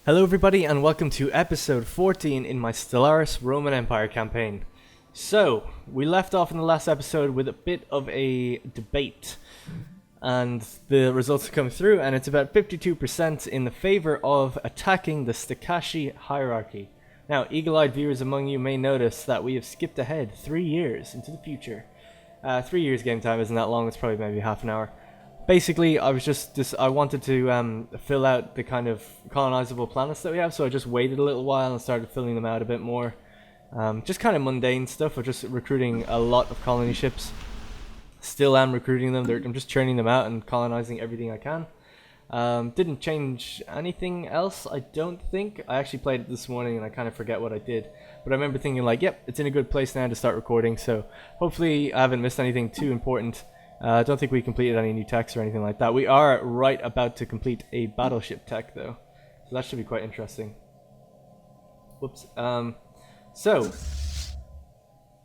Hello everybody and welcome to episode 14 in my Stellaris Roman Empire campaign. So, we left off in the last episode with a bit of a debate and the results have come through and it's about 52% in the favor of attacking the Stellaris hierarchy. Now, eagle-eyed viewers among you may notice that we have skipped ahead 3 years into the future. 3 years game time isn't that long, it's probably maybe half an hour. Basically, I wanted to fill out the kind of colonizable planets that we have, so I just waited a little while and started filling them out a bit more. Just kind of mundane stuff of just recruiting a lot of colony ships. Still am recruiting them, I'm just churning them out and colonizing everything I can. Didn't change anything else, I don't think. I actually played it this morning and I kind of forget what I did. But I remember thinking like, yep, it's in a good place now to start recording, so hopefully I haven't missed anything too important. I don't think we completed any new techs or anything like that. We are right about to complete a battleship tech though, so that should be quite interesting. Whoops. So,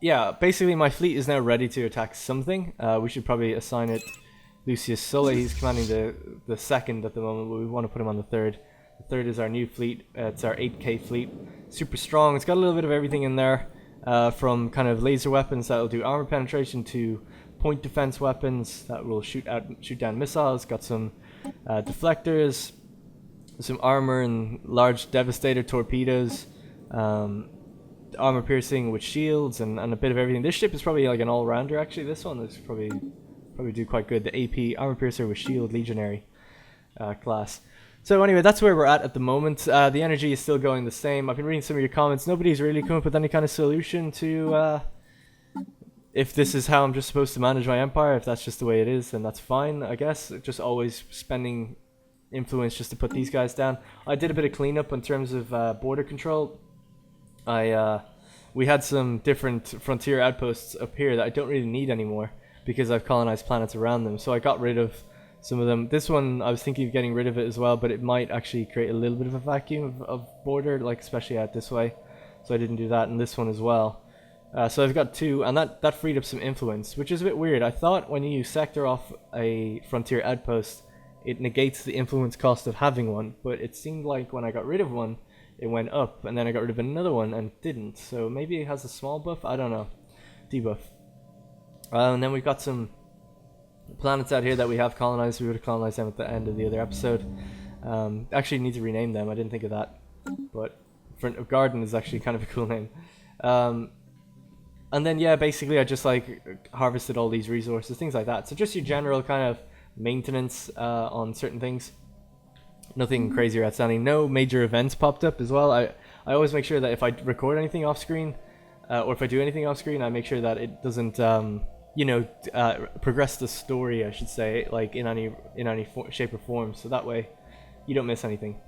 yeah, basically my fleet is now ready to attack something. We should probably assign it Lucius Sulla. He's commanding the second at the moment, but we want to put him on the third. The third is our new fleet. It's our 8K fleet. Super strong. It's got a little bit of everything in there, from kind of laser weapons that will do armor penetration to point defense weapons that will shoot down missiles. Got some deflectors, some armor and large devastator torpedoes, armor piercing with shields and a bit of everything. This ship is probably like an all-rounder actually. This one is probably do quite good. The AP armor piercer with shield legionary class. So anyway, that's where we're at the moment. The energy is still going the same. I've been reading some of your comments. Nobody's really come up with any kind of solution to if this is how I'm just supposed to manage my empire. If that's just the way it is, then that's fine, I guess. Just always spending influence just to put these guys down. I did a bit of cleanup in terms of border control. We had some different frontier outposts up here that I don't really need anymore because I've colonized planets around them. So I got rid of some of them. This one, I was thinking of getting rid of it as well, but it might actually create a little bit of a vacuum of border, like especially out this way. So I didn't do that, and this one as well. So I've got two, and that freed up some influence, which is a bit weird. I thought when you sector off a frontier outpost, it negates the influence cost of having one, but it seemed like when I got rid of one, it went up, and then I got rid of another one and it didn't. So maybe it has a small buff, I don't know. Debuff. And then we've got some planets out here that we have colonized. We would have colonized them at the end of the other episode. Actually need to rename them, I didn't think of that. But Front of Garden is actually kind of a cool name. And then yeah, basically I just like harvested all these resources, things like that. So just your general kind of maintenance on certain things. Nothing crazy or outstanding. No major events popped up as well. I always make sure that if I record anything off screen, or if I do anything off screen, I make sure that it doesn't progress the story, I should say, like in any shape or form, so that way you don't miss anything.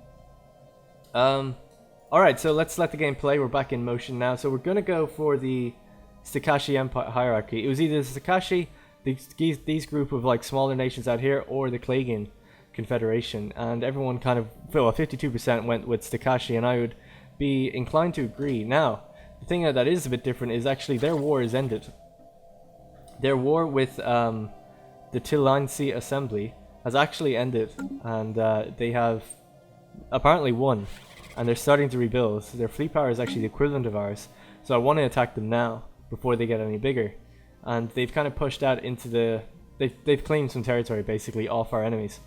Alright, so let's let the game play. We're back in motion now. So we're gonna go for the Stellaris Empire hierarchy. It was either the Stellaris, these group of like smaller nations out here, or the Klagan Confederation, and everyone kind of, well, 52% went with Stellaris, and I would be inclined to agree. Now, the thing that is a bit different is actually their war is ended. Their war with the Tilansi Assembly has actually ended, and they have apparently won, and they're starting to rebuild. So their fleet power is actually the equivalent of ours, so I want to attack them now before they get any bigger. And they've kind of pushed out into the... They've claimed some territory basically off our enemies.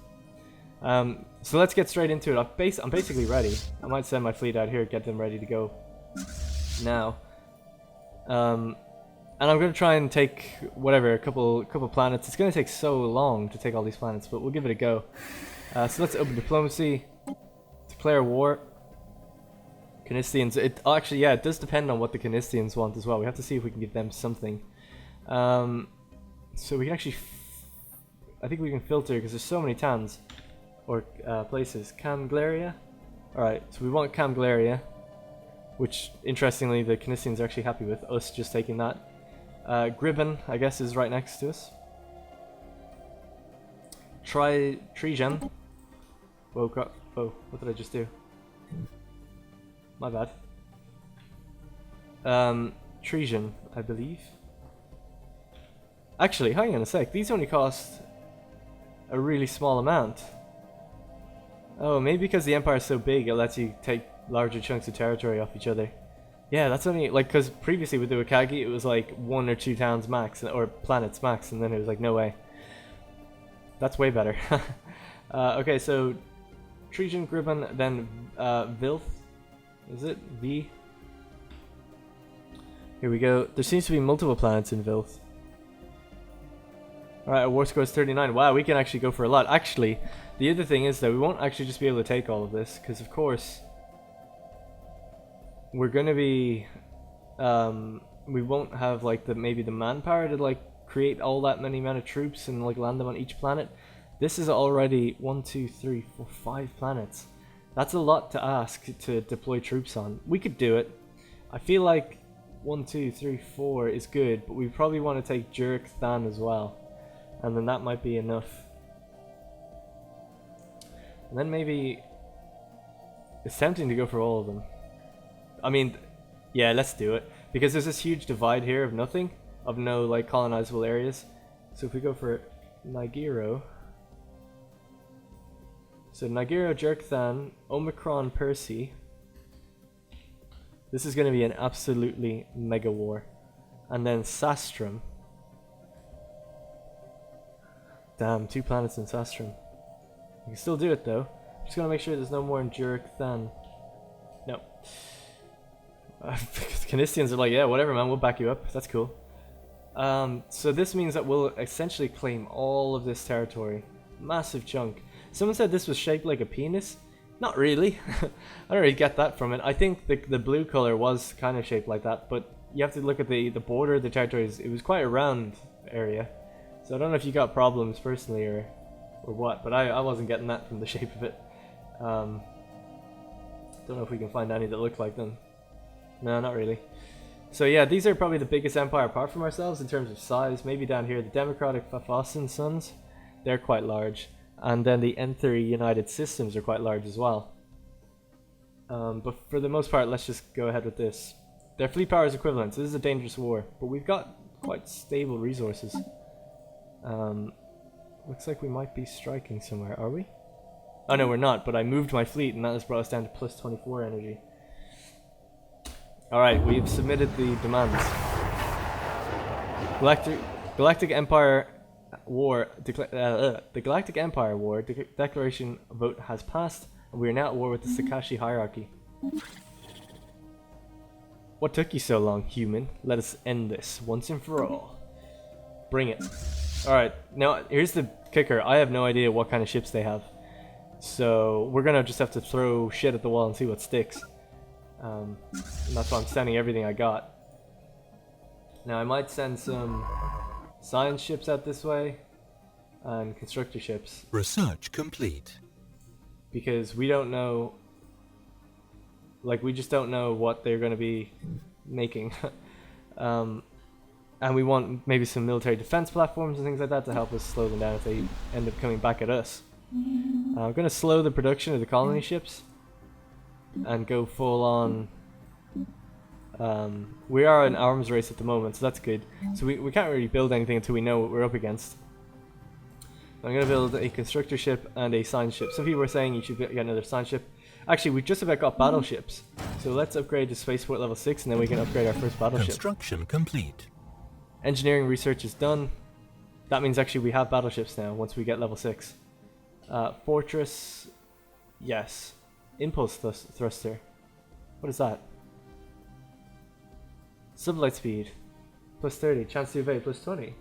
So let's get straight into it. I'm basically ready. I might send my fleet out here, get them ready to go now. And I'm going to try and take whatever, a couple planets. It's going to take so long to take all these planets, but we'll give it a go. So let's open diplomacy, declare war. Canistians, actually, yeah, it does depend on what the Canistians want as well. We have to see if we can give them something. So we can actually, I think we can filter because there's so many towns or places. Camglaria. Alright, so we want Camglaria, which interestingly the Canistians are actually happy with us just taking that. Gribben, I guess, is right next to us. Trigen. Whoa, crap. Oh, what did I just do? My bad. Trigen, I believe. Actually, hang on a sec. These only cost a really small amount. Oh, maybe because the Empire is so big, it lets you take larger chunks of territory off each other. Yeah, that's only, like, because previously with the Wakagi, it was like 1 or 2 towns max, or planets max, and then it was like, no way. That's way better. Okay, so Trijan, Gribban, then Vilth. Is it? V? Here we go. There seems to be multiple planets in Vilth. Alright, our war score is 39. Wow, we can actually go for a lot. Actually, the other thing is that we won't actually just be able to take all of this, because of course we're gonna be we won't have like maybe the manpower to like create all that many amount of troops and like land them on each planet. This is already 1, 2, 3, 4, 5 planets. That's a lot to ask to deploy troops on. We could do it. I feel like 1, 2, 3, 4 is good, but we probably want to take Jurek Than as well, and then that might be enough. And then maybe it's tempting to go for all of them. I mean, yeah, let's do it, because there's this huge divide here of nothing, of no like colonizable areas. So if we go for Nigiro, so Nigiro, Jurek Than, Omicron, Percy. This is going to be an absolutely mega war. And then Sastrum. Damn, 2 planets in Sastrum. We can still do it though. Just gonna make sure there's no more in Jurek Than. No. Because Canistians are like, yeah, whatever, man, we'll back you up. That's cool. So this means that we'll essentially claim all of this territory. Massive chunk. Someone said this was shaped like a penis. Not really. I don't really get that from it. I think the blue color was kind of shaped like that, but you have to look at the border of the territories. It was quite a round area. So I don't know if you got problems personally or what, but I wasn't getting that from the shape of it. Don't know if we can find any that look like them. No, not really. So yeah, these are probably the biggest empire apart from ourselves in terms of size. Maybe down here, the Democratic Fafasan Sons, they're quite large. And then the N3 United Systems are quite large as well. But for the most part, let's just go ahead with this. Their fleet power is equivalent, so this is a dangerous war. But we've got quite stable resources. Looks like we might be striking somewhere, are we? Oh no, we're not, but I moved my fleet and that has brought us down to plus 24 energy. Alright, we've submitted the demands. Galactic Empire War, the Galactic Empire War declaration vote has passed, and we are now at war with the Sakashi hierarchy. What took you so long, human? Let us end this once and for all. Bring it. Alright, now here's the kicker. I have no idea what kind of ships they have. So we're gonna just have to throw shit at the wall and see what sticks. And that's why I'm sending everything I got. Now I might send some science ships out this way and constructor ships. Research complete. Because we don't know, like we just don't know what they're going to be making. And we want maybe some military defense platforms and things like that to help us slow them down if they end up coming back at us. I'm going to slow the production of the colony ships and go full on. We are an arms race at the moment, so that's good. So we can't really build anything until we know what we're up against. I'm going to build a constructor ship and a science ship. Some people were saying you should get another science ship. Actually, we just about got battleships. So let's upgrade to spaceport level 6 and then we can upgrade our first battleship. Construction complete. Engineering research is done. That means actually we have battleships now once we get level 6. Fortress, yes. Impulse thruster. What is that? Sublight speed, plus 30. Chance to evade, plus 20.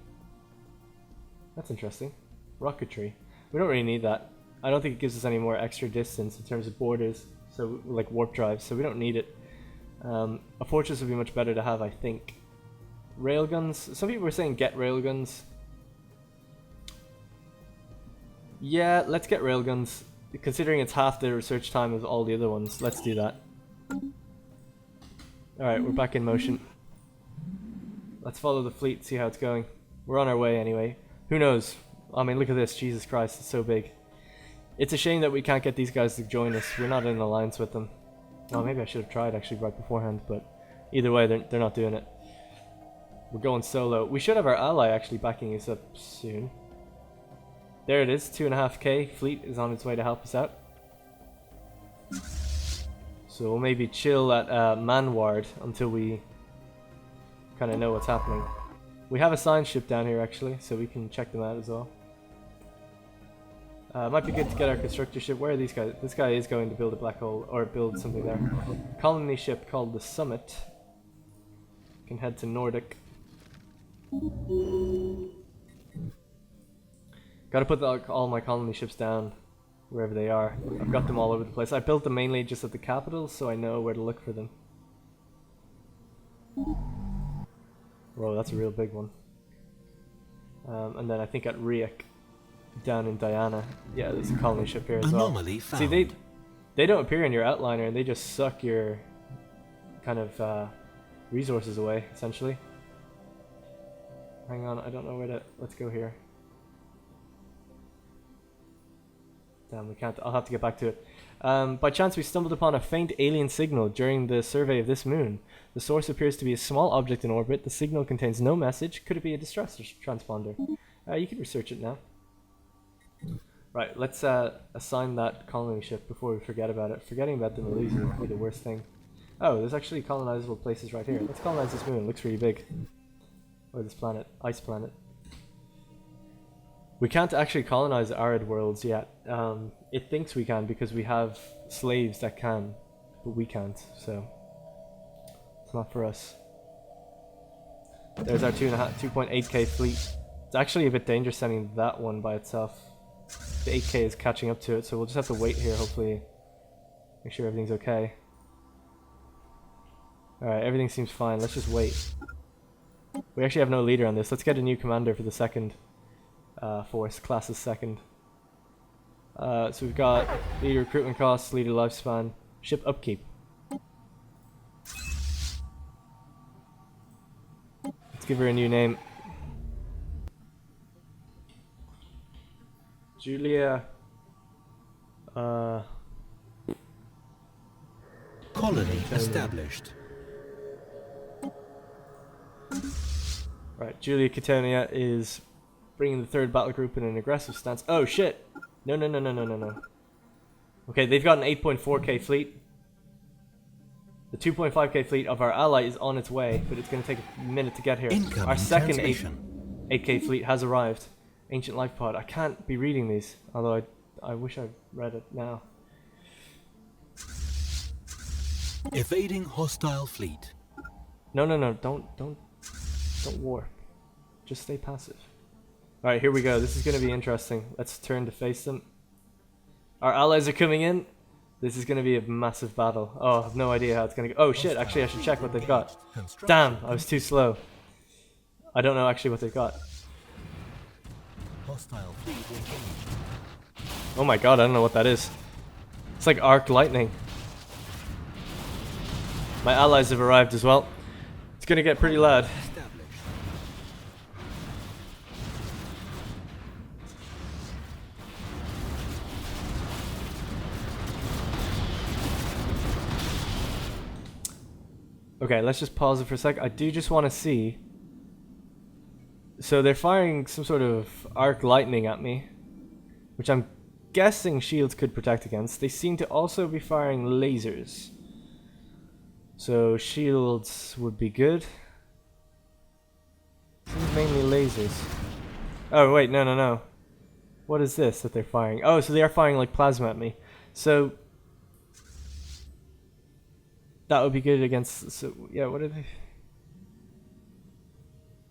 That's interesting. Rocketry. We don't really need that. I don't think it gives us any more extra distance in terms of borders, so like warp drives, so we don't need it. A fortress would be much better to have, I think. Railguns. Some people were saying get railguns. Yeah, let's get railguns. Considering it's half the research time of all the other ones, let's do that. Alright, we're back in motion. Let's follow the fleet, see how it's going. We're on our way anyway. Who knows? I mean, look at this. Jesus Christ, it's so big. It's a shame that we can't get these guys to join us. We're not in an alliance with them. Oh, maybe I should have tried actually right beforehand, but either way, they're not doing it. We're going solo. We should have our ally actually backing us up soon. There it is, 2.5k. Fleet is on its way to help us out. So we'll maybe chill at Manward until we kind of know what's happening. We have a science ship down here actually, so we can check them out as well. Might be good to get our constructor ship. Where are these guys? This guy is going to build a black hole, or build something there. Colony ship called the Summit. Can head to Nordic. Gotta put all my colony ships down wherever they are. I've got them all over the place. I built them mainly just at the capital, so I know where to look for them. Whoa, that's a real big one. And then I think at Riek, down in Diana. Yeah, there's a colony ship here as well. Anomaly found. See, they don't appear in your outliner, and they just suck your kind of resources away, essentially. Hang on, I don't know where to... Let's go here. Damn, we can't... I'll have to get back to it. By chance, we stumbled upon a faint alien signal during the survey of this moon. The source appears to be a small object in orbit. The signal contains no message. Could it be a distress transponder? You can research it now. Right, let's assign that colony ship before we forget about it. Forgetting about them and losing would be the worst thing. Oh, there's actually colonizable places right here. Let's colonize this moon. It looks really big. Or this planet. Ice planet. We can't actually colonize arid worlds yet. It thinks we can because we have slaves that can, but we can't, so it's not for us. There's our 2.8k fleet. It's actually a bit dangerous sending that one by itself. The 8k is catching up to it, so we'll just have to wait here, hopefully make sure everything's okay. Alright, everything seems fine. Let's just wait. We actually have no leader on this. Let's get a new commander for the second force. Class is second. So we've got leader recruitment costs, leader lifespan, ship upkeep. Let's give her a new name. Julia. Colony established. Right, Julia Catonia is bringing the third battle group in an aggressive stance. Oh shit! No. Okay, they've got an 8.4k fleet. The 2.5k fleet of our ally is on its way, but it's going to take a minute to get here. Our second 8k fleet has arrived. Ancient life pod. I can't be reading these, although I wish I read it now. Evading hostile fleet. No, don't warp. Just stay passive. Alright, here we go. This is going to be interesting. Let's turn to face them. Our allies are coming in. This is going to be a massive battle. Oh, I have no idea how it's going to go. Oh shit, actually I should check what they've got. Damn, I was too slow. I don't know actually what they've got. Hostile fleet engaged. Oh my god, I don't know what that is. It's like arc lightning. My allies have arrived as well. It's going to get pretty loud. Okay, let's just pause it for a sec. I do just want to see. So they're firing some sort of arc lightning at me, which I'm guessing shields could protect against. They seem to also be firing lasers. So shields would be good. Seems mainly lasers. Oh wait, no. What is this that they're firing? Oh, so they are firing like plasma at me. So that would be good against... So yeah, what are they?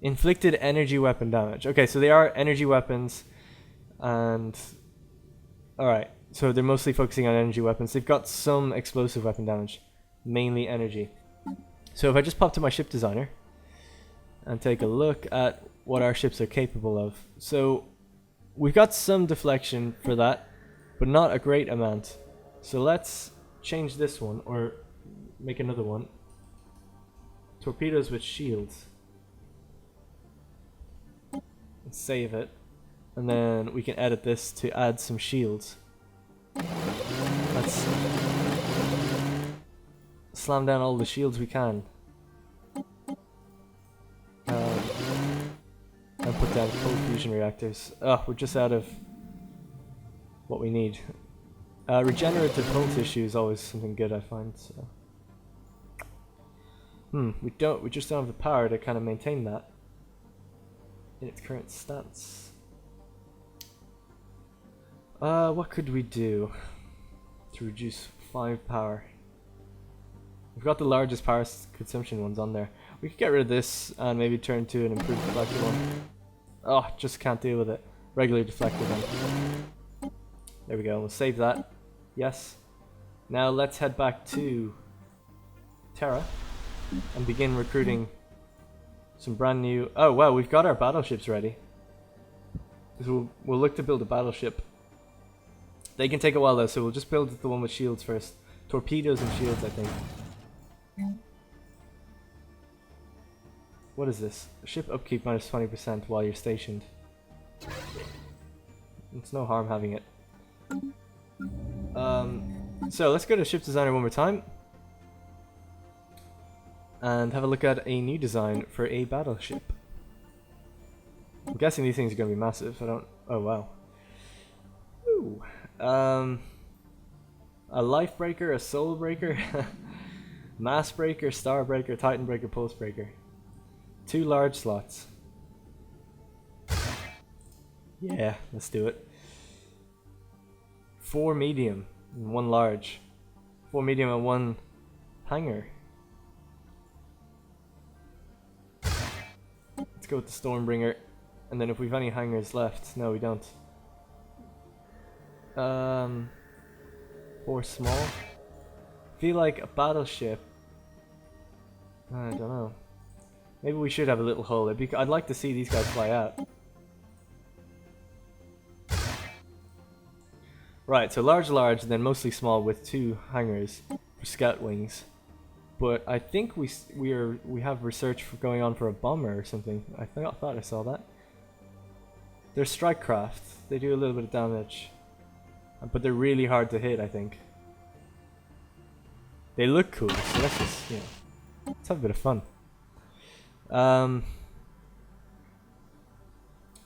Inflicted energy weapon damage. Okay, so they are energy weapons, and alright, so they're mostly focusing on energy weapons. They've got some explosive weapon damage, mainly energy. So if I just pop to my ship designer and take a look at what our ships are capable of. So we've got some deflection for that, but not a great amount. So let's change this one, or make another one. Torpedoes with shields. Save it, and then we can edit this to add some shields. Let's slam down all the shields we can, and put down cold fusion reactors. Oh, we're just out of what we need. Regenerative hull tissue is always something good, I find. So. We just don't have the power to kind of maintain that in its current stance. What could we do to reduce 5 power? We've got the largest power consumption ones on there. We could get rid of this and maybe turn to an improved deflector one. Oh, just can't deal with it. Regular deflector then. There we go, we'll save that. Yes. Now let's head back to Terra and begin recruiting some brand new... Oh wow, we've got our battleships ready. So we'll look to build a battleship. They can take a while though, so we'll just build the one with shields first. Torpedoes and shields, I think. What is this? Ship upkeep minus 20% while you're stationed. It's no harm having it. So let's go to ship designer one more time and have a look at a new design for a battleship. I'm guessing these things are going to be massive. I don't... Oh wow. Ooh. A life breaker, a soul breaker, mass breaker, star breaker, titan breaker, pulse breaker. 2 large slots. Yeah, let's do it. 4 medium and 1 large. 4 medium and 1 hangar. Let's go with the Stormbringer. And then if we've any hangars left, no we don't. 4 small. Feel like a battleship. I don't know. Maybe we should have a little hull. I'd like to see these guys fly out. Right, so large, and then mostly small with 2 hangars for scout wings. But I think we have research going on for a bomber or something. I thought I saw that. They're strike craft. They do a little bit of damage, but they're really hard to hit. I think. They look cool, so let's just let's have a bit of fun.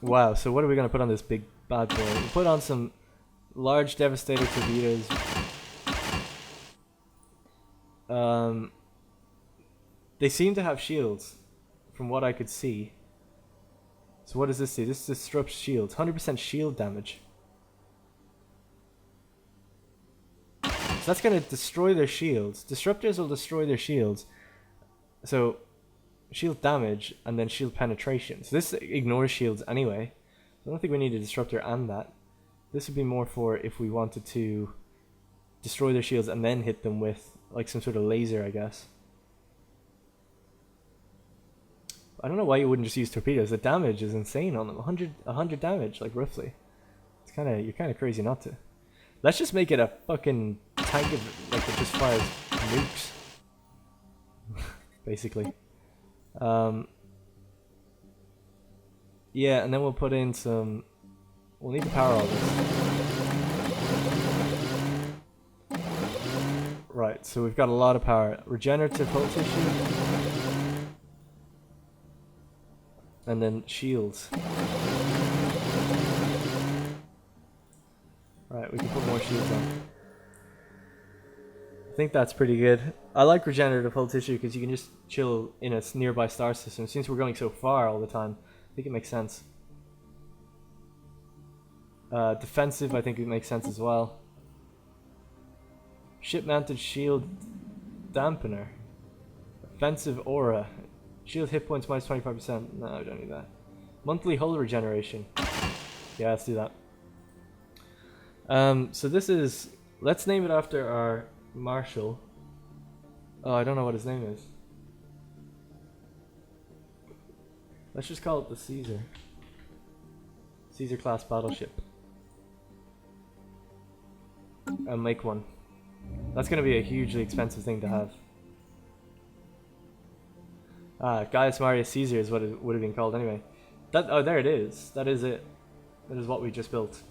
Wow. So what are we gonna put on this big bad boy? We'll put on some large devastator torpedoes. They seem to have shields, from what I could see. So what does this do? This disrupts shields. 100% shield damage. So that's going to destroy their shields. Disruptors will destroy their shields. So shield damage and then shield penetration. So this ignores shields anyway. I don't think we need a disruptor and that. This would be more for if we wanted to destroy their shields and then hit them with like some sort of laser, I guess. I don't know why you wouldn't just use torpedoes. The damage is insane on them. 100 damage, like roughly. It's you're kind of crazy not to. Let's just make it a fucking tank of like that just fires nukes, basically. Yeah, and then we'll put in some. We'll need to power all this. Right, so we've got a lot of power. Regenerative hull tissue. And then shields. Right, we can put more shields on. I think that's pretty good. I like regenerative hull tissue because you can just chill in a nearby star system. Since we're going so far all the time, I think it makes sense. Defensive, I think it makes sense as well. Ship-mounted shield dampener. Offensive aura. Shield hit points minus 25%. No, we don't need that. Monthly hull regeneration. Yeah, let's do that. So this is... Let's name it after our Marshal. Oh, I don't know what his name is. Let's just call it the Caesar. Caesar class battleship. And make one. That's going to be a hugely expensive thing to have. Gaius Marius Caesar is what it would have been called anyway. There it is. That is it. That is what we just built.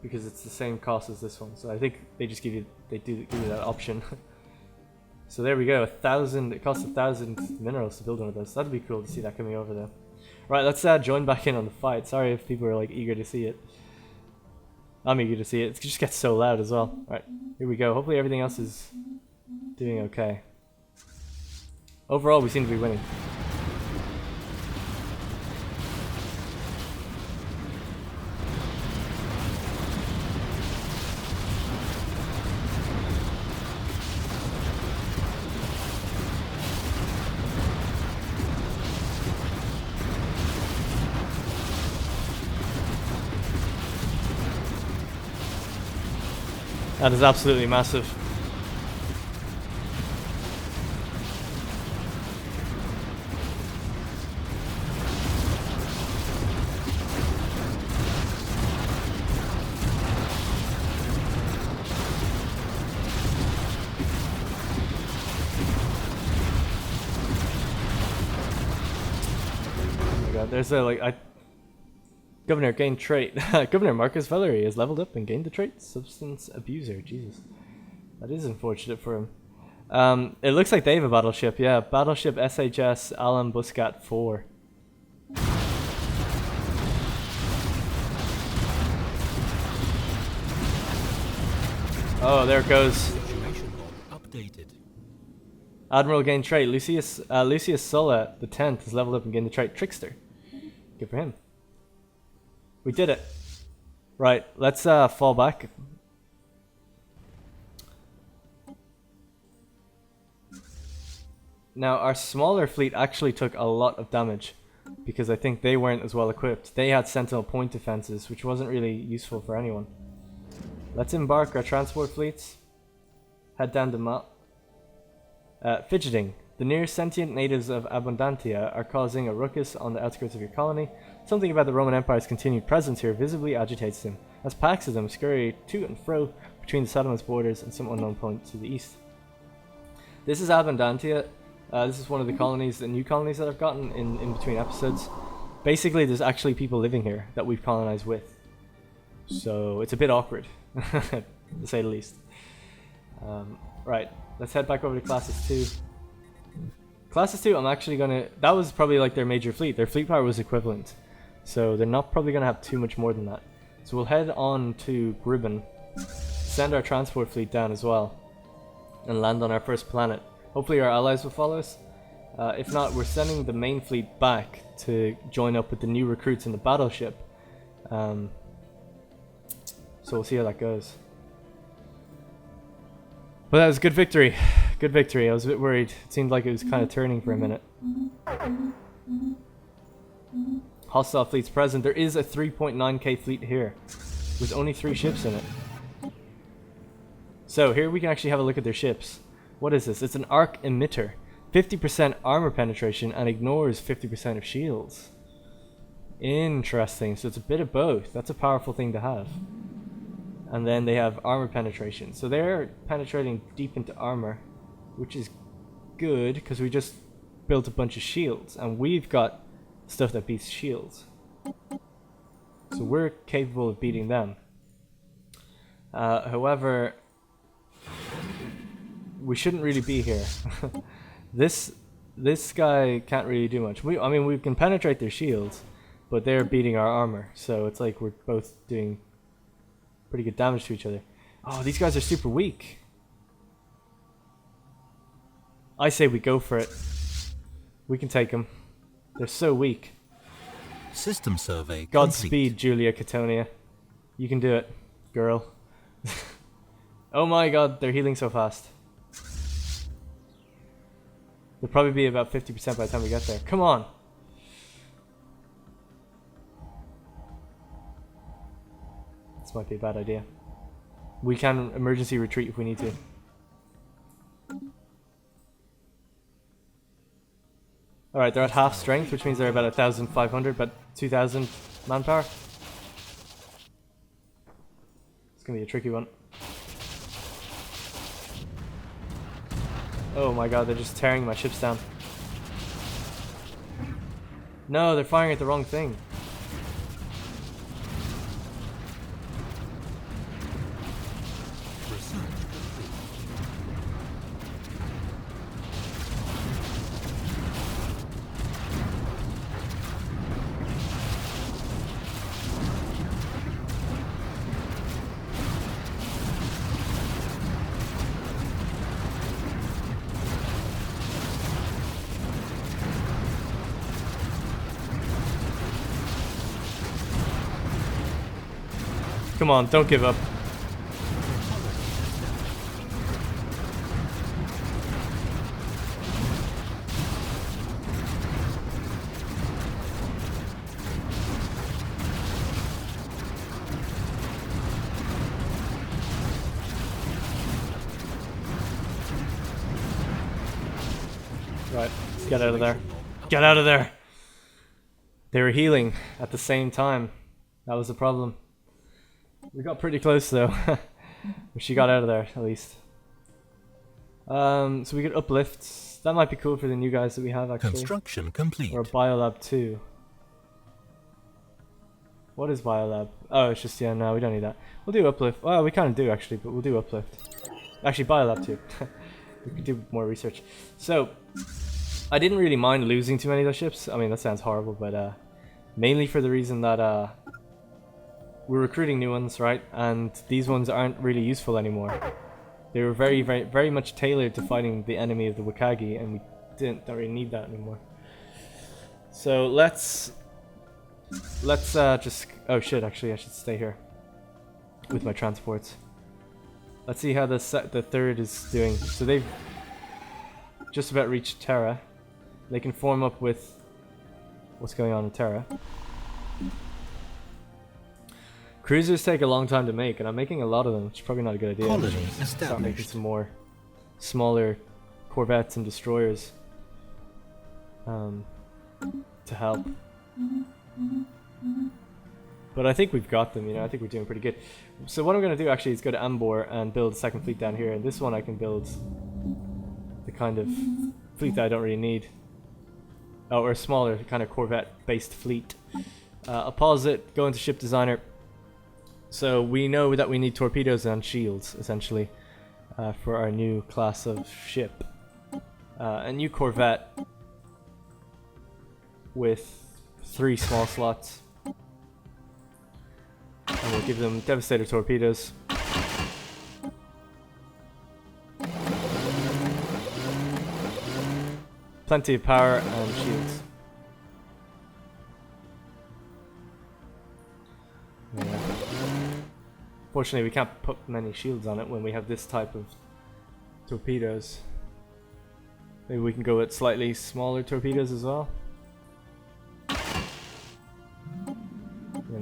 Because it's the same cost as this one. So I think they just give you that option. So there we go. 1,000. It costs 1,000 minerals to build one of those. That'd be cool to see that coming over there. Right, let's join back in on the fight. Sorry if people are like eager to see it. I'm eager to see it. It just gets so loud as well. Alright, here we go. Hopefully everything else is doing okay. Overall, we seem to be winning. That is absolutely massive. Oh my god, there's a Governor gained trait. Governor Marcus Valery has leveled up and gained the trait Substance Abuser. Jesus. That is unfortunate for him. It looks like they have a battleship. Yeah, Battleship SHS Alan Buscat 4. Oh, there it goes. Situation log updated. Admiral gained trait. Lucius Sulla, the 10th, has leveled up and gained the trait Trickster. Good for him. We did it. Right, let's fall back. Now, our smaller fleet actually took a lot of damage because I think they weren't as well equipped. They had Sentinel point defenses, which wasn't really useful for anyone. Let's embark our transport fleets. Head down the map. Fidgeting. The near sentient natives of Abundantia are causing a ruckus on the outskirts of your colony. Something about the Roman Empire's continued presence here visibly agitates them, as packs of them scurry to and fro between the settlement's borders and some unknown point to the east. This is Abundantia. This is one of the colonies, the new colonies that I've gotten in between episodes. Basically, there's actually people living here that we've colonized with. So it's a bit awkward, to say the least. Right, let's head back over to Classes 2. Classes 2, I'm actually gonna... That was probably like their major fleet. Their fleet power was equivalent. So they're not probably gonna have too much more than that. So we'll head on to Gribben, send our transport fleet down as well, and land on our first planet. Hopefully our allies will follow us. If not, we're sending the main fleet back to join up with the new recruits in the battleship. So we'll see how that goes. But that was a good victory. Good victory. I was a bit worried. It seemed like it was kind of turning for a minute. Hostile fleets present. There is a 3.9k fleet here with only 3 ships in it. So here we can actually have a look at their ships. What is this? It's an arc emitter. 50% armor penetration and ignores 50% of shields. Interesting. So it's a bit of both. That's a powerful thing to have. And then they have armor penetration. So they're penetrating deep into armor, which is good because we just built a bunch of shields and we've got stuff that beats shields. So we're capable of beating them. However, we shouldn't really be here. This guy can't really do much. I mean, we can penetrate their shields, but they're beating our armor. So it's like we're both doing pretty good damage to each other. Oh, these guys are super weak. I say we go for it. We can take them. They're so weak. System survey Godspeed, Julia Catonia. You can do it, girl. Oh my god, they're healing so fast. They'll probably be about 50% by the time we get there. Come on! This might be a bad idea. We can emergency retreat if we need to. Alright, they're at half strength, which means they're about 1,500, but 2,000 manpower. It's gonna be a tricky one. Oh my god, they're just tearing my ships down. No, they're firing at the wrong thing. Come on, don't give up. Right, let's get out of there. Get out of there! They were healing at the same time. That was the problem. We got pretty close though. She got out of there, at least. So we could uplift. That might be cool for the new guys that we have, actually. Construction complete. Or Biolab 2. What is Biolab? Oh, it's just, yeah, no, we don't need that. We'll do uplift. Well, we kind of do, actually, but we'll do uplift. Actually, Biolab 2. We could do more research. So, I didn't really mind losing too many of those ships. I mean, that sounds horrible, but mainly for the reason that we're recruiting new ones, right? And these ones aren't really useful anymore. They were very much tailored to fighting the enemy of the Wikagi, and we don't really need that anymore. So let's just... Oh shit, actually I should stay here with my transports. Let's see how the third is doing. So they've just about reached Terra. They can form up with what's going on in Terra. Cruisers take a long time to make, and I'm making a lot of them, which is probably not a good idea. Colony Start established. making some more smaller corvettes and destroyers to help. But I think we've got them, you know, I think we're doing pretty good. So what I'm going to do actually is go to Ambor and build a second fleet down here, and this one I can build the kind of fleet that I don't really need. Oh, or a smaller kind of corvette-based fleet. I'll pause it, go into ship designer. So we know that we need torpedoes and shields, essentially, for our new class of ship. A new corvette with 3 small slots. And we'll give them Devastator torpedoes. Plenty of power and shields. Yeah. Fortunately, we can't put many shields on it when we have this type of torpedoes. Maybe we can go with slightly smaller torpedoes as well. And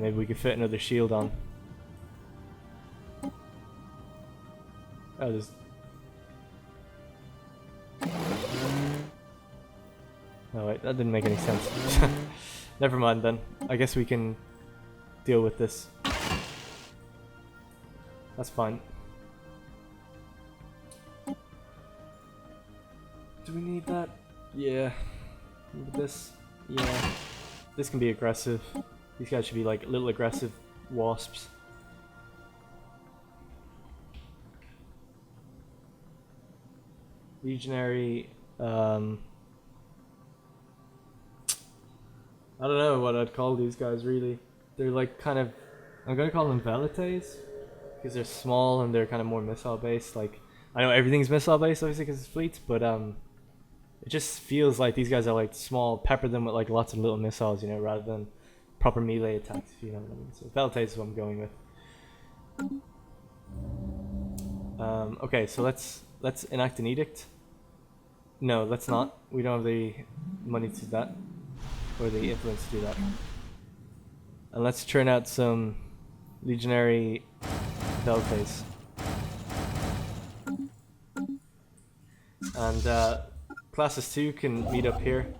maybe we could fit another shield on. Oh, there's... Oh wait, that didn't make any sense. Never mind then. I guess we can deal with this. That's fine. Do we need that? Yeah. Need this? Yeah. This can be aggressive. These guys should be like little aggressive wasps. Legionary, I don't know what I'd call these guys really. They're like kind of, I'm gonna call them velites, because they're small and they're kind of more missile based. Like, I know everything's missile based obviously because it's fleets, but it just feels like these guys are like small, pepper them with like lots of little missiles, you know, rather than proper melee attacks, if you know what I mean. So velites is what I'm going with. Okay, so let's enact an edict. No, let's not. We don't have the money to do that, or the influence to do that. And let's churn out some legionary velites. And classes 2 can meet up here,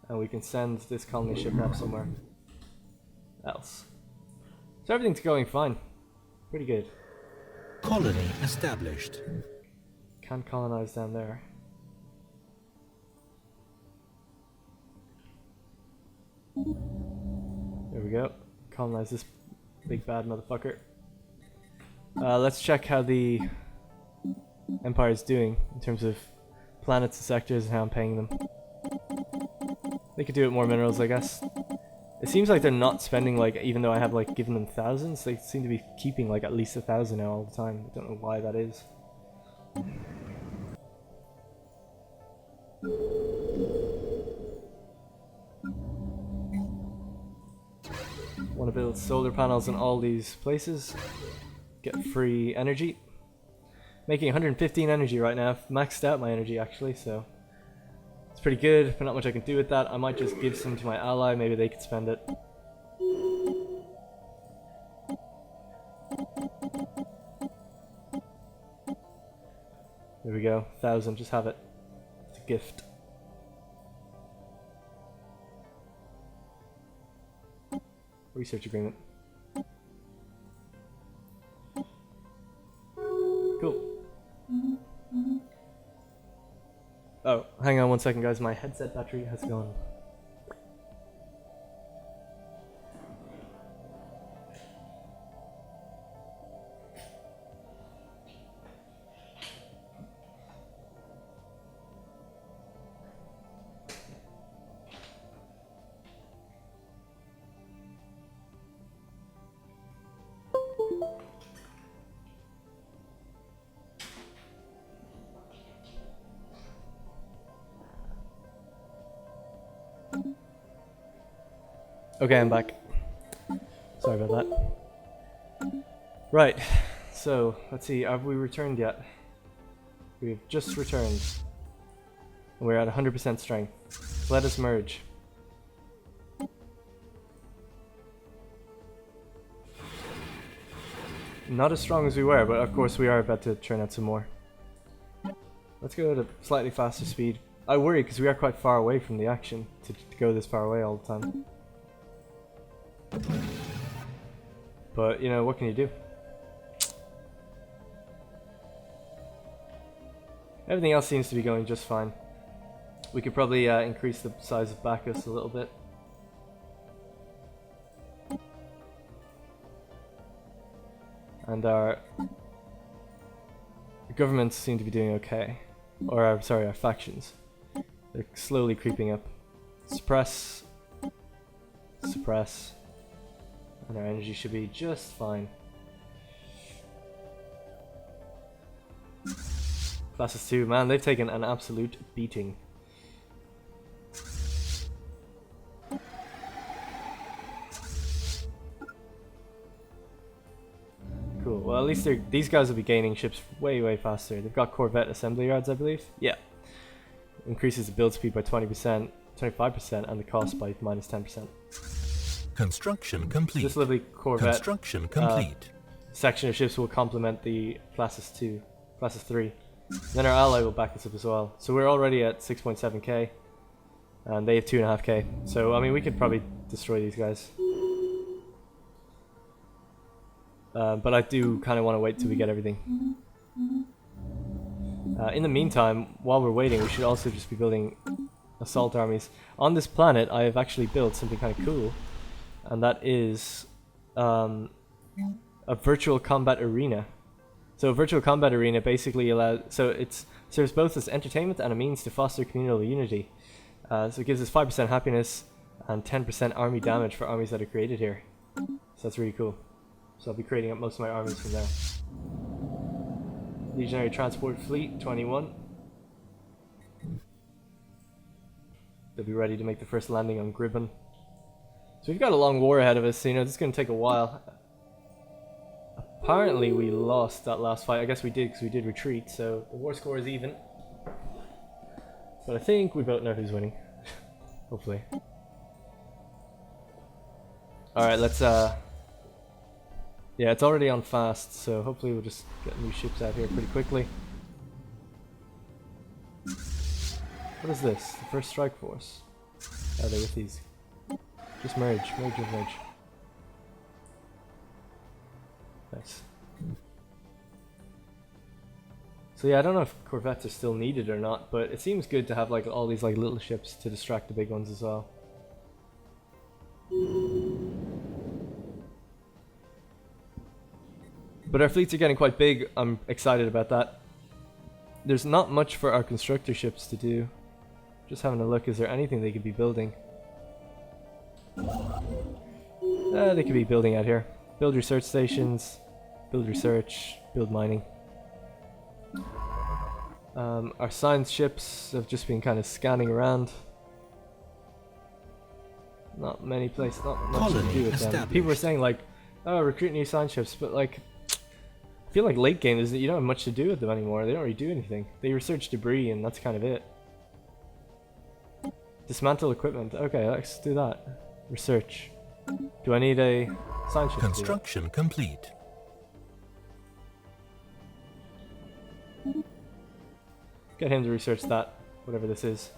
and we can send this colony ship up somewhere else. So everything's going fine. Pretty good. Colony established. Can't colonize down there. There we go. Colonize this big bad motherfucker. Let's check how the Empire is doing in terms of planets and sectors and how I'm paying them. They could do it more minerals, I guess. It seems like they're not spending, like, even though I have like given them thousands, they seem to be keeping like at least 1,000 now all the time. I don't know why that is. Want a build solar panels in all these places. Get free energy. Making 115 energy right now. I've maxed out my energy actually, so it's pretty good, but not much I can do with that. I might just give some to my ally, maybe they could spend it. There we go, 1,000, just have it. It's a gift. Research agreement. Cool. Oh, hang on one second guys, my headset battery has gone. Okay, I'm back. Sorry about that. Right, so let's see, have we returned yet? We've just returned. We're at 100% strength. Let us merge. Not as strong as we were, but of course we are about to churn out some more. Let's go at a slightly faster speed. I worry because we are quite far away from the action to go this far away all the time. But, you know, what can you do? Everything else seems to be going just fine. We could probably increase the size of Bacchus a little bit. And our governments seem to be doing okay. Or, our factions. They're slowly creeping up. Suppress. Suppress. And our energy should be just fine. Classes 2, man, they've taken an absolute beating. Cool, well at least these guys will be gaining ships way faster. They've got Corvette assembly yards, I believe. Yeah. Increases the build speed by 20%, 25%, and the cost by minus 10%. Construction complete. This lovely Corvette Construction complete. section of ships will complement the classes 3. Then our ally will back this up as well. So we're already at 6.7k, and they have 2.5k. So I mean, we could probably destroy these guys. But I do kind of want to wait till we get everything. In the meantime, while we're waiting, we should also just be building assault armies. On this planet, I have actually built something kind of cool. And that is a virtual combat arena. So a virtual combat arena basically allows, so it serves both as entertainment and a means to foster communal unity. So it gives us 5% happiness and 10% army damage for armies that are created here. So that's really cool. So I'll be creating up most of my armies from there. Legionary Transport Fleet, 21. They'll be ready to make the first landing on Gribbon. So we've got a long war ahead of us, so you know, this is going to take a while. Apparently we lost that last fight. I guess we did, because we did retreat, so the war score is even. But I think we both know who's winning. Hopefully. Alright, let's yeah, it's already on fast, so hopefully we'll just get new ships out here pretty quickly. What is this? The first strike force? Oh, they're with these. Just merge. Nice. So yeah, I don't know if corvettes are still needed or not, but it seems good to have like all these like little ships to distract the big ones as well. But our fleets are getting quite big. I'm excited about that. There's not much for our constructor ships to do. Just having a look, is there anything they could be building? They could be building out here. Build research stations, build research, build mining. Our science ships have just been kind of scanning around. Not many places, not much to do with them. Established. People are saying like, oh, recruit new science ships, but like, I feel like late game is that you don't have much to do with them anymore. They don't really do anything. They research debris and that's kind of it. Dismantle equipment. Okay, let's do that. Research. Do I need a science ship? Construction complete. Get him to research that, whatever this is.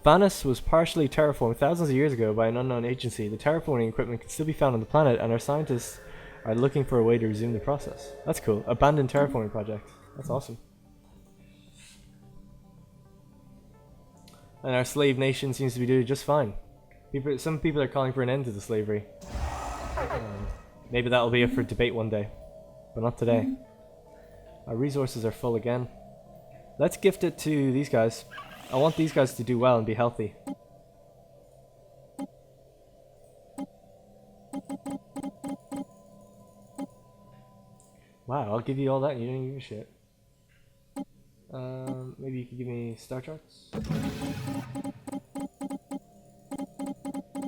Vanus was partially terraformed thousands of years ago by an unknown agency. The terraforming equipment can still be found on the planet, and our scientists are looking for a way to resume the process. That's cool. Abandoned terraforming project. That's awesome. And our slave nation seems to be doing just fine. Some people are calling for an end to the slavery. Maybe that'll be up for debate one day, but not today. Our resources are full again. Let's gift it to these guys. I want these guys to do well and be healthy. Wow, I'll give you all that and you don't give a shit. Maybe you could give me star charts?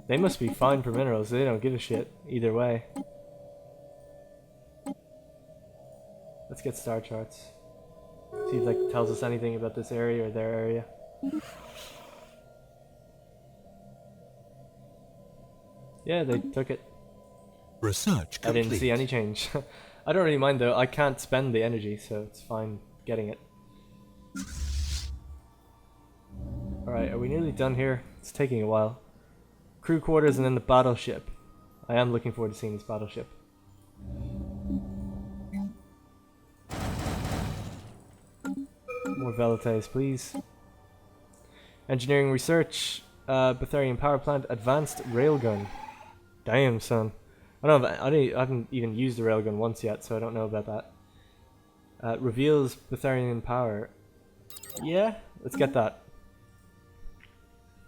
They must be fine for minerals, they don't give a shit either way. Let's get star charts. See if that tells us anything about this area or their area. Yeah, they took it. Research complete. I didn't see any change. I don't really mind though, I can't spend the energy, so it's fine getting it. Alright, are we nearly done here? It's taking a while. Crew quarters and then the battleship. I am looking forward to seeing this battleship. More Velites, please. Engineering research. Betharian power plant. Advanced railgun. Damn, son. I haven't even used the railgun once yet, so I don't know about that. Reveals Betharian power. Yeah, let's get that.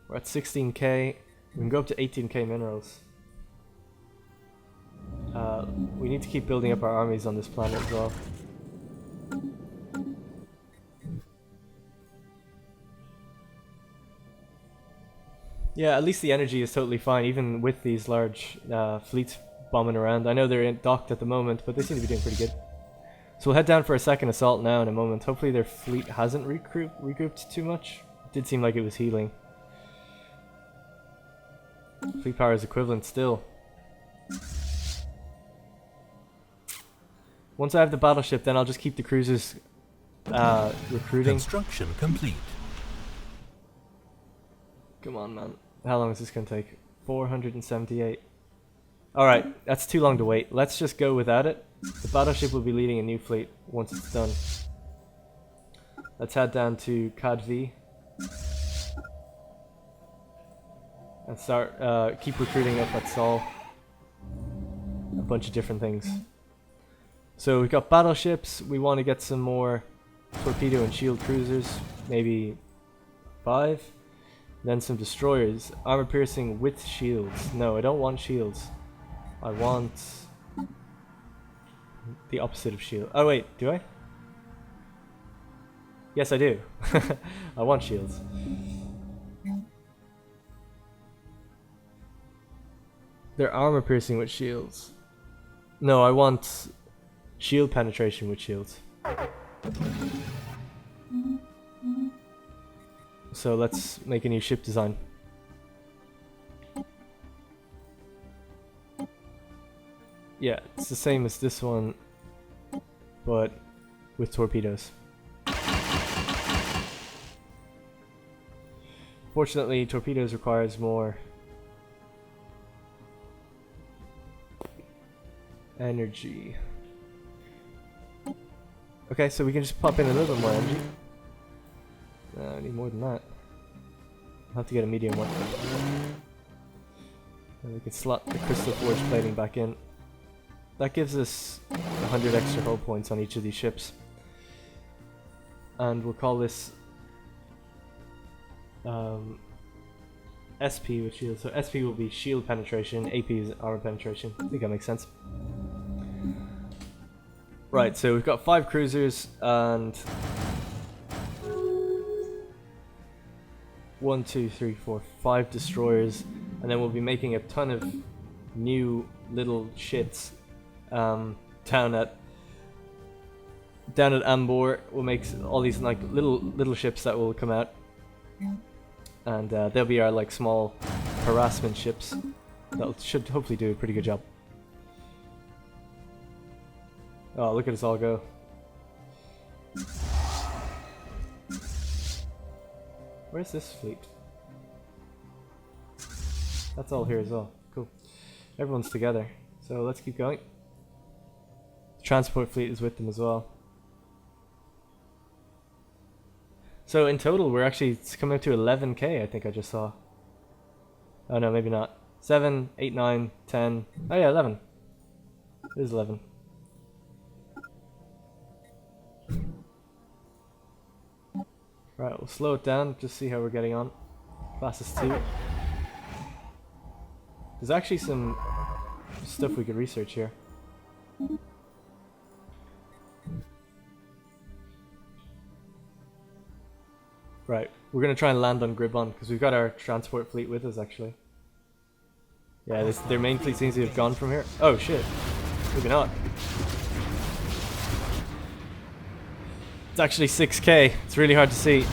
We're at 16k. We can go up to 18k minerals. We need to keep building up our armies on this planet as well. Yeah, at least the energy is totally fine, even with these large fleets bombing around. I know they're docked at the moment, but they seem to be doing pretty good. So we'll head down for a second assault now in a moment. Hopefully their fleet hasn't regrouped too much. It did seem like it was healing. Fleet power is equivalent still. Once I have the battleship, then I'll just keep the cruisers recruiting. Construction complete. Come on, man. How long is this going to take? 478. Alright, that's too long to wait. Let's just go without it. The battleship will be leading a new fleet once it's done. Let's head down to Cadvi. And start, keep recruiting up at Sol. A bunch of different things. So we've got battleships. We want to get some more torpedo and shield cruisers. Maybe 5. Then some destroyers. Armor piercing with shields. No, I don't want shields. I want the opposite of shield. Oh wait, do I? Yes, I do. I want shields. They're armor piercing with shields. No, I want shield penetration with shields. So let's make a new ship design. Yeah, it's the same as this one, but with torpedoes. Fortunately, torpedoes requires more energy. Okay, so we can just pop in a little bit more energy. I need more than that. I'll have to get a medium one. And we can slot the crystal forge plating back in. That gives us 100 extra hull points on each of these ships. And we'll call this SP with shield. So SP will be shield penetration, AP is armor penetration. I think that makes sense. Right, so we've got 5 cruisers and 1, 2, 3, 4, 5 destroyers, and then we'll be making a ton of new little shits down at Ambor. We'll make all these like little ships that will come out, and they'll be our like small harassment ships that should hopefully do a pretty good job. Oh, look at us all go. Where's this fleet? That's all here as well. Cool. Everyone's together. So let's keep going. The transport fleet is with them as well. So in total, we're actually, it's coming up to 11k, I think I just saw. Oh no, maybe not. 7, 8, 9, 10. Oh yeah, 11. It is 11. Right, we'll slow it down, just see how we're getting on. Fastest 2. There's actually some stuff we could research here. Right, we're gonna try and land on Gribon because we've got our transport fleet with us actually. Yeah, their main fleet seems to have gone from here. Oh shit, maybe not. It's actually 6k. It's really hard to see.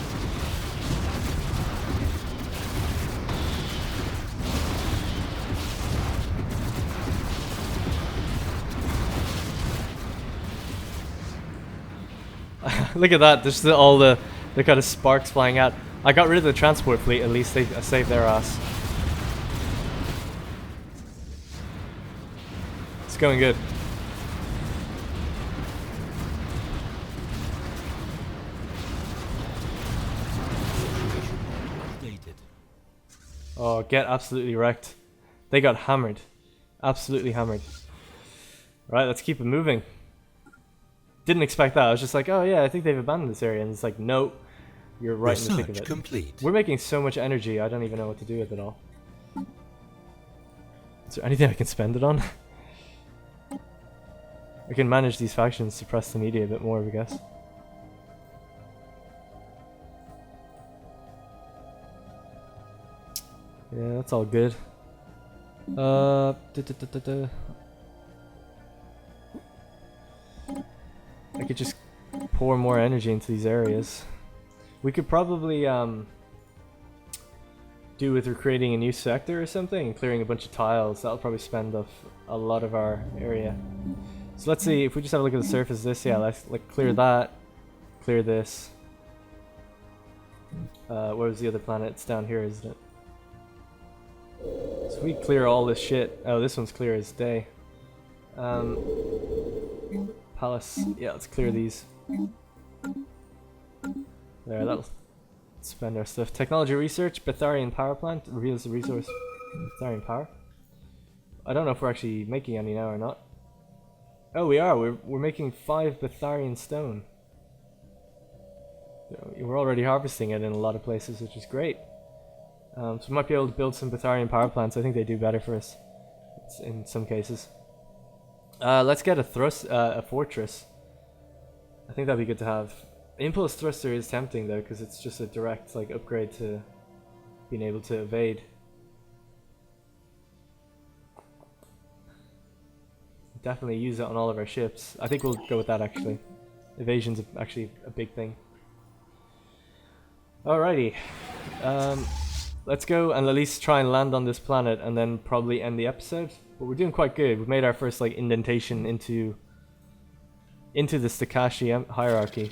Look at that. There's all the kind of sparks flying out. I got rid of the transport fleet. At least they saved their ass. It's going good. Oh, get absolutely wrecked. They got hammered. Absolutely hammered. Right, let's keep it moving. Didn't expect that. I was just like, oh yeah, I think they've abandoned this area. And it's like, no, you're right in the thick of it. Complete. We're making so much energy, I don't even know what to do with it all. Is there anything I can spend it on? I can manage these factions, suppress the media a bit more, I guess. Yeah, that's all good. I could just pour more energy into these areas. We could probably do with recreating a new sector or something and clearing a bunch of tiles. That'll probably spend off a lot of our area. So let's see if we just have a look at the surface of this. Yeah, let's like clear that, clear this. Where was the other planet? It's down here, isn't it? So we clear all this shit. Oh, this one's clear as day. Palace. Yeah, let's clear these. There, that'll spend our stuff. Technology research. Betharian power plant reveals the resource. Betharian power. I don't know if we're actually making any now or not. Oh, we are. We're making 5 Betharian stone. We're already harvesting it in a lot of places, which is great. So we might be able to build some Betharian power plants. I think they do better for us in some cases. Let's get a fortress. I think that'd be good to have. Impulse thruster is tempting though, because it's just a direct like upgrade to being able to evade. Definitely use it on all of our ships. I think we'll go with that actually. Evasion's actually a big thing. Alrighty. Let's go and at least try and land on this planet and then probably end the episode. But we're doing quite good. We've made our first like indentation into the Stakashi hierarchy.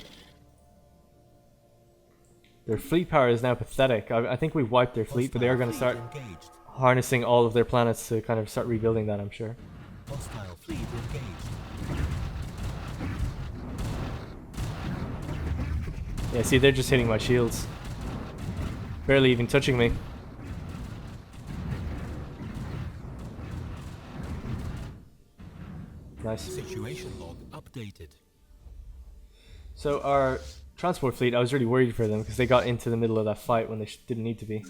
Their fleet power is now pathetic. I think we wiped their fleet, but they are going to start harnessing all of their planets to kind of start rebuilding that, I'm sure. Hostile fleet engaged. Yeah, see, they're just hitting my shields. Barely even touching me. Nice. Situation log updated. So our transport fleet, I was really worried for them because they got into the middle of that fight when they didn't need to be.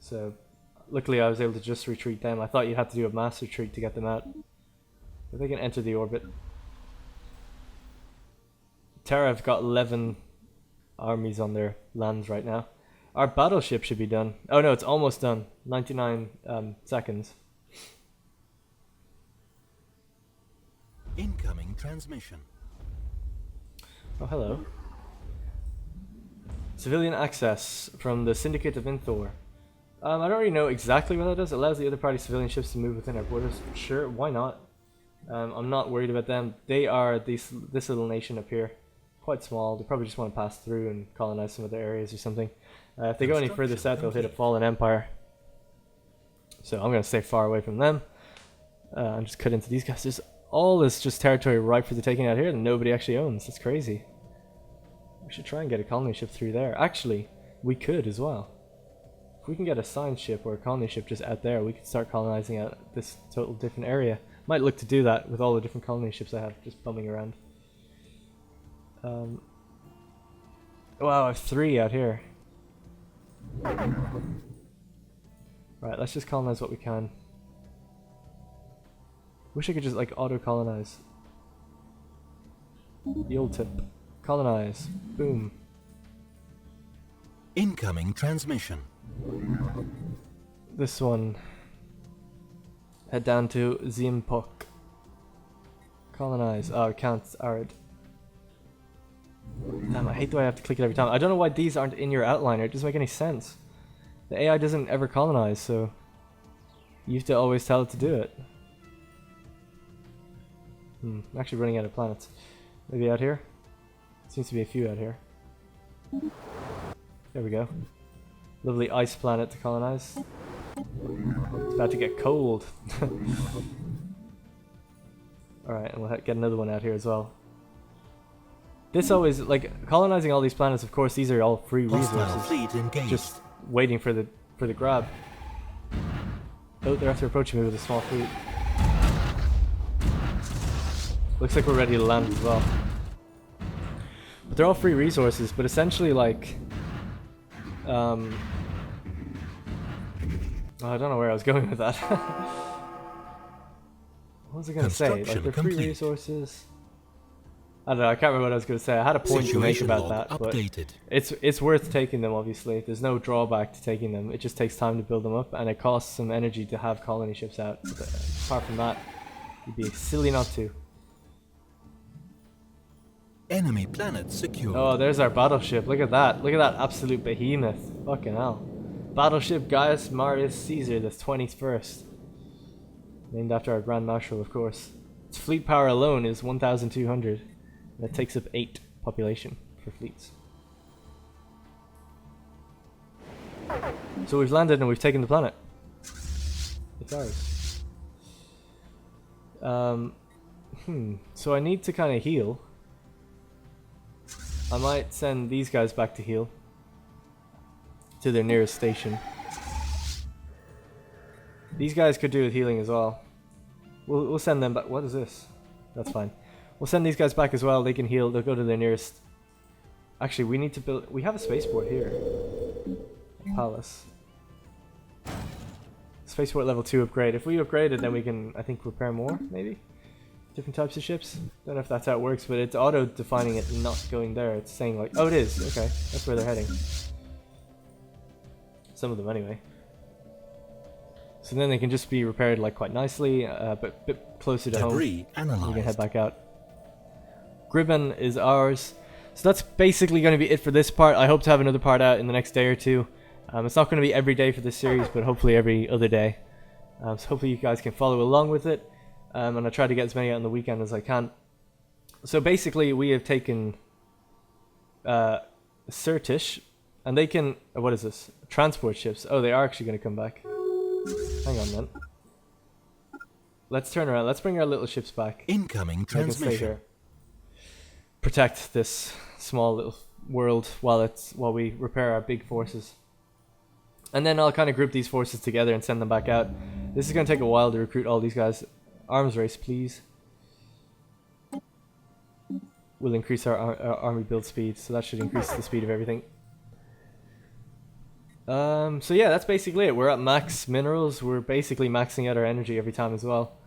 So luckily I was able to just retreat them. I thought you had to do a mass retreat to get them out. But they can enter the orbit. Terra have got 11 armies on their lands right now. Our battleship should be done. Oh no, it's almost done. 99 seconds. Incoming transmission. Oh, hello. Civilian access from the Syndicate of Inthor. I don't really know exactly what that does. It allows the other party civilian ships to move within our borders. Sure, why not? I'm not worried about them. They are this little nation up here. Quite small. They probably just want to pass through and colonize some other areas or something. If they go any further south, they'll hit a fallen empire. So I'm going to stay far away from them. And just cut into these guys. There's all this just territory ripe for the taking out here that nobody actually owns. That's crazy. We should try and get a colony ship through there. Actually, we could as well. If we can get a science ship or a colony ship just out there, we could start colonizing out this total different area. Might look to do that with all the different colony ships I have just bumming around. Wow, I have 3 out here. Right, let's just colonize what we can. Wish I could just like auto-colonize. The old tip. Colonize. Boom. Incoming transmission. This one. Head down to Zimpok. Colonize. Oh, it can't. Alright. Damn, I hate the way I have to click it every time. I don't know why these aren't in your outliner. It doesn't make any sense. The AI doesn't ever colonize, so you have to always tell it to do it. I'm actually running out of planets. Maybe out here? Seems to be a few out here. There we go. Lovely ice planet to colonize. It's about to get cold. Alright, and we'll get another one out here as well. This always, like, colonizing all these planets, of course, these are all free resources. Just waiting for the grab. Oh, they're after approaching me with a small fleet. Looks like we're ready to land as well. But they're all free resources, but essentially like... oh, I don't know where I was going with that. What was I going to say? Like, they're free resources... I don't know, I can't remember what I was going to say. I had a point to make about that, but it's worth taking them, obviously. There's no drawback to taking them. It just takes time to build them up, and it costs some energy to have colony ships out. But apart from that, you'd be silly not to. Enemy planet secured. Oh, there's our battleship. Look at that. Look at that absolute behemoth. Fucking hell. Battleship Gaius Marius Caesar, the 21st. Named after our Grand Marshal, of course. Its fleet power alone is 1,200. That takes up 8 population for fleets. So we've landed and we've taken the planet. It's ours. So I need to kind of heal. I might send these guys back to heal. To their nearest station. These guys could do with healing as well. We'll send them back. What is this? That's fine. We'll send these guys back as well. They can heal. They'll go to their nearest... Actually, we need to build... We have a spaceport here. A palace. Spaceport level 2 upgrade. If we upgrade it, then we can, I think, repair more, maybe? Different types of ships. Don't know if that's how it works, but it's auto-defining it and not going there. It's saying like... Oh, it is. Okay. That's where they're heading. Some of them, anyway. So then they can just be repaired like quite nicely, but a bit closer to home. We can head back out. Gribben is ours. So that's basically going to be it for this part. I hope to have another part out in the next day or two. It's not going to be every day for this series, but hopefully every other day. So hopefully you guys can follow along with it. And I'll try to get as many out on the weekend as I can. So basically we have taken Certish, and they can... what is this? Transport ships. Oh, they are actually going to come back. Hang on then. Let's turn around. Let's bring our little ships back. Incoming transmission. Protect this small little world while we repair our big forces. And then I'll kind of group these forces together and send them back out. This is going to take a while to recruit all these guys. Arms race, please. We'll increase our army build speed, so that should increase the speed of everything. So yeah, that's basically it. We're at max minerals. We're basically maxing out our energy every time as well.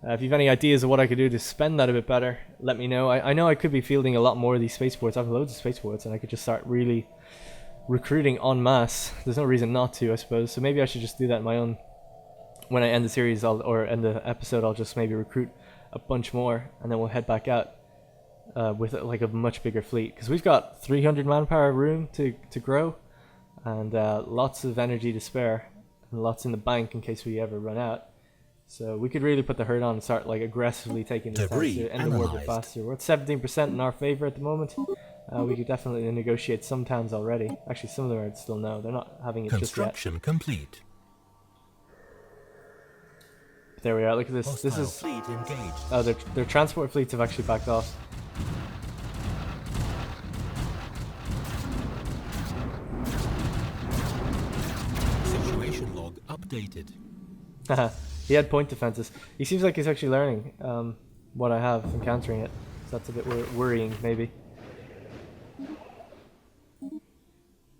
If you have any ideas of what I could do to spend that a bit better, let me know. I know I could be fielding a lot more of these spaceports. I have loads of spaceports, and I could just start really recruiting en masse. There's no reason not to, I suppose. So maybe I should just do that on my own. When I end the series, or end the episode, I'll just maybe recruit a bunch more, and then we'll head back out with like a much bigger fleet. Because we've got 300 manpower room to grow, and lots of energy to spare, and lots in the bank in case we ever run out. So we could really put the hurt on and start like aggressively taking this down to end the war a bit faster. We're at 17% in our favor at the moment. We could definitely negotiate some towns already. Actually, some of them are still no. They're not having it just yet. Construction complete. There we are. Look at this. Hostile This is. fleet engaged. Oh, their transport fleets have actually backed off. Situation log updated. He had point defenses. He seems like he's actually learning what I have and countering it. So that's a bit worrying, maybe.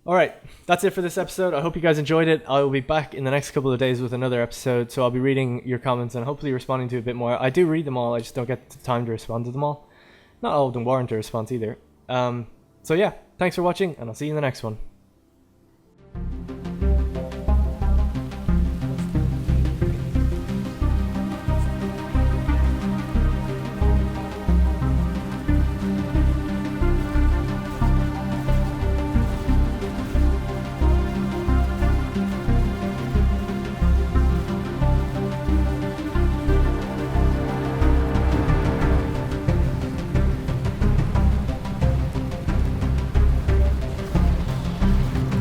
Alright, that's it for this episode. I hope you guys enjoyed it. I will be back in the next couple of days with another episode, so I'll be reading your comments and hopefully responding to a bit more. I do read them all, I just don't get the time to respond to them all. Not all of them warrant a response either. So yeah, thanks for watching, and I'll see you in the next one.